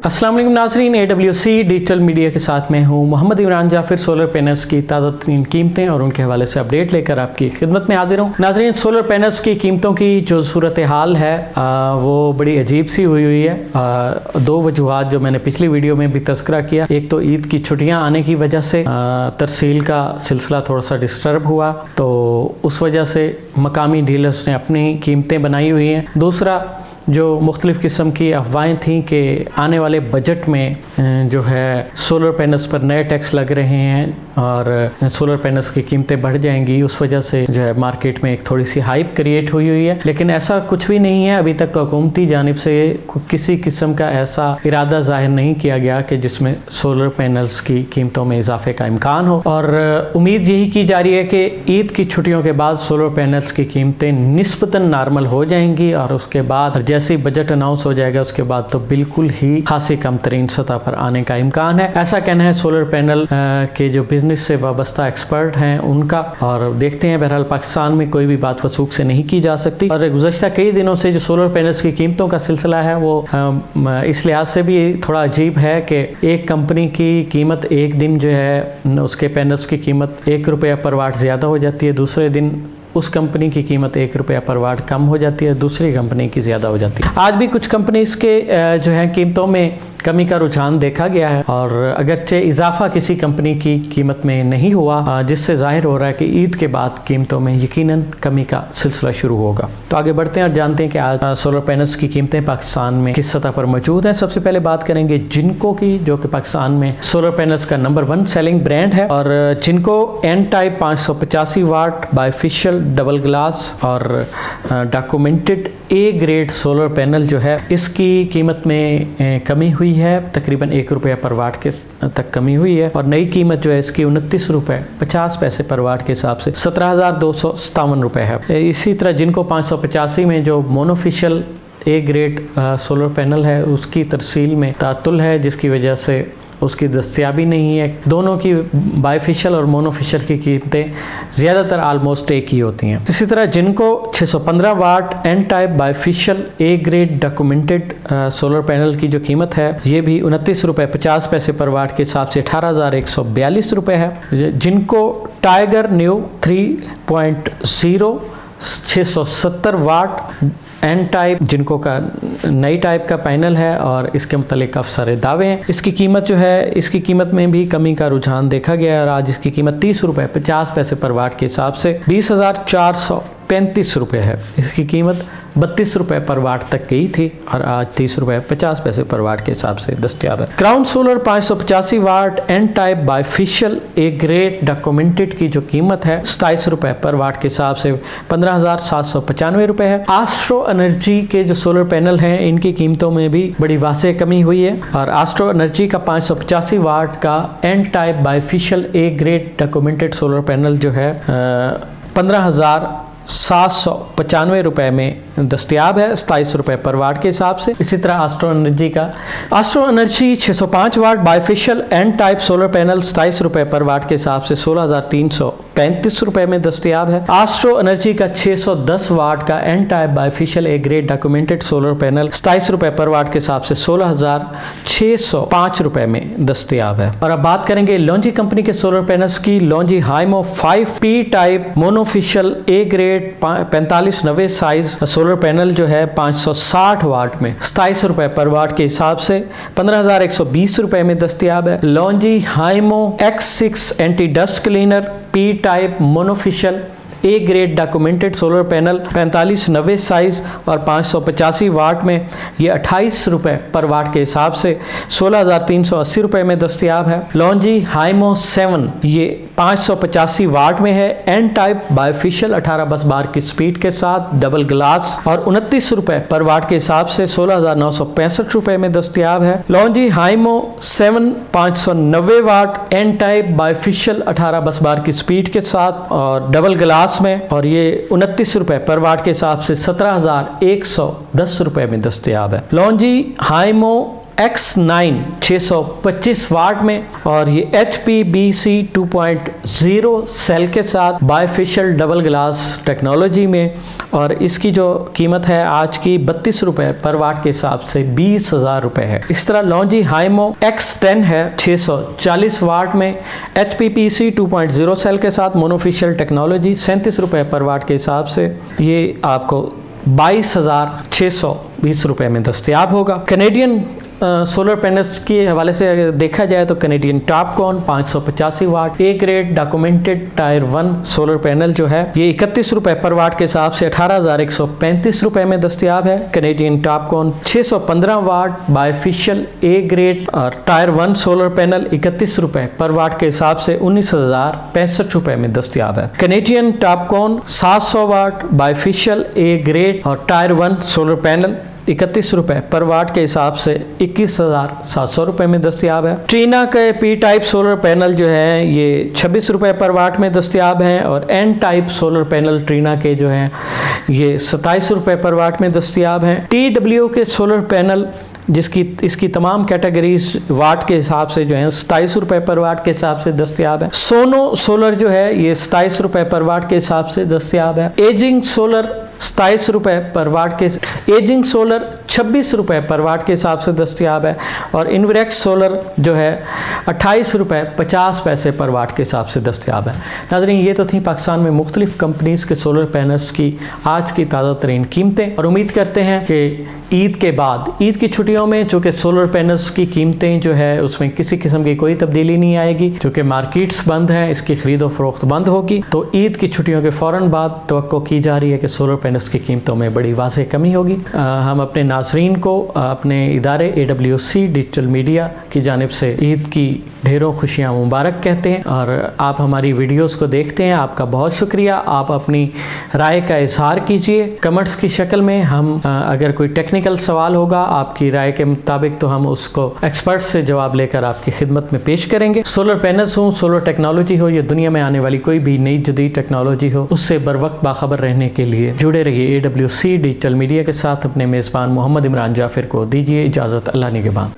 अस्सलाम वालेकुम नाज़रीन, AWC डिजिटल मीडिया के साथ मैं हूँ मोहम्मद इमरान जाफिर। सोलर पैनल्स की ताज़ा तरीन कीमतें और उनके हवाले से अपडेट लेकर आपकी खिदमत में हाजिर हूँ। नाज़रीन, सोलर पैनल्स की कीमतों की जो सूरत हाल है वो बड़ी अजीब सी हुई है। दो वजूहात जो मैंने पिछली वीडियो में भी तस्करा किया, एक तो ईद की छुट्टियाँ आने की वजह से तरसील का सिलसिला थोड़ा सा डिस्टर्ब हुआ, तो उस वजह से मकामी डीलर्स ने अपनी कीमतें बनाई हुई हैं। दूसरा, जो मुख्तलिफ़ किस्म की अफवाहें थीं कि आने वाले बजट में जो है सोलर पैनल्स पर नए टैक्स लग रहे हैं और सोलर पैनल्स की कीमतें बढ़ जाएंगी, उस वजह से जो है मार्केट में एक थोड़ी सी हाइप क्रिएट हुई है। लेकिन ऐसा कुछ भी नहीं है। अभी तक हुकूमती जानिब से किसी किस्म का ऐसा इरादा जाहिर नहीं किया गया कि जिसमें सोलर पैनल्स की कीमतों में इजाफे का इम्कान हो। और उम्मीद यही की जा रही है कि ईद की छुट्टियों के बाद सोलर पैनल्स की कीमतें निस्बतन नॉर्मल हो जाएंगी और उसके बाद जैसे ही बजट अनाउंस हो जाएगा उसके बाद तो बिल्कुल ही खासी कम तरीन सतह पर आने का इम्कान है। ऐसा कहना है सोलर पैनल के जो बिजनेस से वाबस्ता एक्सपर्ट हैं उनका। और देखते हैं, बहरहाल पाकिस्तान में कोई भी बात वसूख से नहीं की जा सकती। और गुज़श्ता कई दिनों से जो सोलर पैनल्स की कीमतों का सिलसिला है वो इस लिहाज से भी थोड़ा अजीब है कि एक कंपनी की कीमत एक दिन जो है उसके पैनल्स की कीमत ₹1 पर वाट ज़्यादा हो जाती है, दूसरे दिन उस कंपनी की कीमत ₹1 पर वाट कम हो जाती है, दूसरी कंपनी की ज़्यादा हो जाती है। आज भी कुछ कंपनीज के जो है कीमतों में कमी का रुझान देखा गया है और अगरचे इजाफा किसी कंपनी की कीमत में नहीं हुआ, जिससे जाहिर हो रहा है कि ईद के बाद कीमतों में यकीनन कमी का सिलसिला शुरू होगा। तो आगे बढ़ते हैं और जानते हैं कि आज सोलर पैनल्स की कीमतें पाकिस्तान में किस सतह पर मौजूद हैं। सबसे पहले बात करेंगे जिनको की, जो कि पाकिस्तान में सोलर पैनल्स का नंबर 1 सेलिंग ब्रांड है। और जिनको एन टाइप 585 वाट बाइफिशियल डबल ग्लास और documented A grade solar panel जो है इसकी कीमत में कमी हुई है, तकरीबन ₹1 पर वाट के तक कमी हुई है। और नई कीमत जो है इसकी ₹29.50 पर वाट के हिसाब से ₹17,257 है। इसी तरह जिनको 585 में जो मोनोफिशियल ए ग्रेड सोलर पैनल है उसकी तरसील में तातुल है, जिसकी वजह से उसकी दस्तियाबी नहीं है। दोनों की बाइफिशियल और मोनोफिशियल की कीमतें ज़्यादातर आलमोस्ट एक ही होती हैं। इसी तरह जिनको 615 watt N type bifacial A grade documented solar panel की जो कीमत है ये भी ₹29.50 पर वाट के हिसाब से ₹18,142 है। जिनको टाइगर न्यू 3.0 670 वाट एन टाइप, जिनको का नई टाइप का पैनल है और इसके मुतालिक काफ़ी सारे दावे हैं। इसकी कीमत जो है, इसकी कीमत में भी कमी का रुझान देखा गया है और आज इसकी कीमत ₹30.50 पर वाट के हिसाब से ₹20,435 है। इसकी कीमत ₹32 पर वाट तक गई थी और आज ₹30.50 पर वाट के हिसाब से दस्तियाब है। Crown solar 585 watt N type bifacial A grade documented की जो कीमत है ₹27 पर वाट के हिसाब से ₹15,795 है। एस्ट्रो एनर्जी के जो सोलर पैनल हैं इनकी कीमतों में भी बड़ी वाज़ेह कमी हुई है और एस्ट्रो एनर्जी का 585 वाट का N type bifacial A grade documented solar panel जो है 15,795 में दस्तियाब है, ₹27 पर वाट के हिसाब से। इसी तरह Astro Energy 605 watt bifacial N type solar panel ₹27 पर वाट के हिसाब से ₹16,335 में दस्तियाब है। एस्ट्रो एनर्जी का 610 वाट का N type bifacial A grade documented solar panel ₹27 पर वाट के हिसाब से ₹16,605 में दस्तियाब है। और अब बात करेंगे लॉन्जी कंपनी के सोलर पैनल्स की। Longi HiMO 5P type monofacial A grade 4590 size solar panel जो है 560 वाट में ₹27 पर वाट के हिसाब से ₹15,120 में दस्तियाब है। Longi HiMO X6 anti dust cleaner P type monofacial A grade documented solar panel 4590 size और 585 वाट में ये ₹28 पर वाट के हिसाब से ₹16,380 में दस्तियाब है। लॉन्जी हाइमो 7 ये 585 वाट में है, एन टाइप बाइफिशियल 18 बस बार की स्पीड के साथ डबल ग्लास और ₹29 पर वाट के हिसाब से ₹16,965 में दस्तियाब है। लॉन्जी हाइमो 7 590 वाट एन टाइप बाइफिशियल 18 बस बार की स्पीड के साथ और डबल ग्लास में, और ये ₹29 पर वाट के हिसाब से ₹17,110 में दस्तियाब है। लॉन्जी हाइमो X9 625 वाट में, और ये HPBC 2.0 सेल के साथ बायफेशियल डबल ग्लास टेक्नोलॉजी में, और इसकी जो कीमत है आज की 32 रुपये पर वाट के हिसाब से 20,000 रुपये है। इस तरह लॉन्जी हाइमो X10 है 640 वाट में, HPBC 2.0 सेल के साथ मोनोफेशियल टेक्नोलॉजी 37 रुपये पर वाट के हिसाब से ये आपको 22,620 रुपये में दस्तयाब होगा। कैनेडियन सोलर पैनल्स के हवाले से अगर देखा जाए तो Canadian TOPCon 585 watt A grade documented tier 1 solar panel जो है ये 31 रुपये पर वाट के हिसाब से 18,135 रुपये में दस्तयाब है। Canadian TOPCon 615 watt bifacial A grade और टायर 1 सोलर पैनल 31 रुपये पर वाट के हिसाब से 19,065 रुपये में दस्तयाब है। Canadian TOPCon 700 watt bifacial A grade और टायर 1 सोलर पैनल 31 रुपये पर वाट के हिसाब से 21,700 रुपये में दस्तयाब है। ट्रीना के पी टाइप सोलर पैनल जो है ये 26 रुपये पर वाट में दस्तयाब हैं, और N type solar panel Trina के जो हैं ये 27 रुपये पर वाट में दस्तयाब हैं। TW के सोलर पैनल जिसकी इसकी तमाम कैटेगरीज वाट के हिसाब से जो है 27 रुपये पर वाट के हिसाब से दस्तयाब है। सोनो सोलर जो है ये 27 रुपये पर वाट के हिसाब से दस्तयाब है। एजिंग सोलर 27 रुपये पर वाट के, एजिंग सोलर 26 रुपये पर वाट के हिसाब से दस्तयाब है, और इन्वरेक्स सोलर जो है 28 रुपये 50 पैसे पर वाट के हिसाब से दस्तयाब है। नाज़रीन, ये तो थी पाकिस्तान में मुख्तलिफ कंपनीज़ के सोलर पैनल्स की आज की ताज़ा तरीन कीमतें, और उम्मीद करते हैं कि ईद के बाद, ईद की छुट्टियों में चूँकि सोलर पैनल्स की कीमतें जो है उसमें किसी किस्म की कोई तब्दीली नहीं आएगी, क्योंकि मार्केट्स बंद हैं, इसकी ख़रीदो फरोख्त बंद होगी, तो ईद की छुट्टियों के फ़ौरन बाद तवक्को की जा रही है कि सोलर पैनल्स की कीमतों में बड़ी वाज़ेह कमी होगी। हम अपने नाज़रीन को अपने इदारे AWC डिजिटल मीडिया की जानिब से ईद की ढेरों खुशियाँ मुबारक कहते हैं, और आप हमारी वीडियोस को देखते हैं, आपका बहुत शुक्रिया। आप अपनी राय का इजहार कीजिए कमेंट्स की शक्ल में। हम अगर कोई टेक्निकल सवाल होगा आपकी राय के मुताबिक तो हम उसको एक्सपर्ट से जवाब लेकर आपकी खिदमत में पेश करेंगे। सोलर पैनल्स हो, सोलर टेक्नोलॉजी हो, या दुनिया में आने वाली कोई भी नई जदीद टेक्नोलॉजी हो, उससे बर वक्त बाखबर रहने के लिए जुड़े रहिए AWC डिजिटल मीडिया के साथ। अपने मेज़बान मोहम्मद इमरान जाफिर को दीजिए इजाज़त। अल्लाह निगहबान।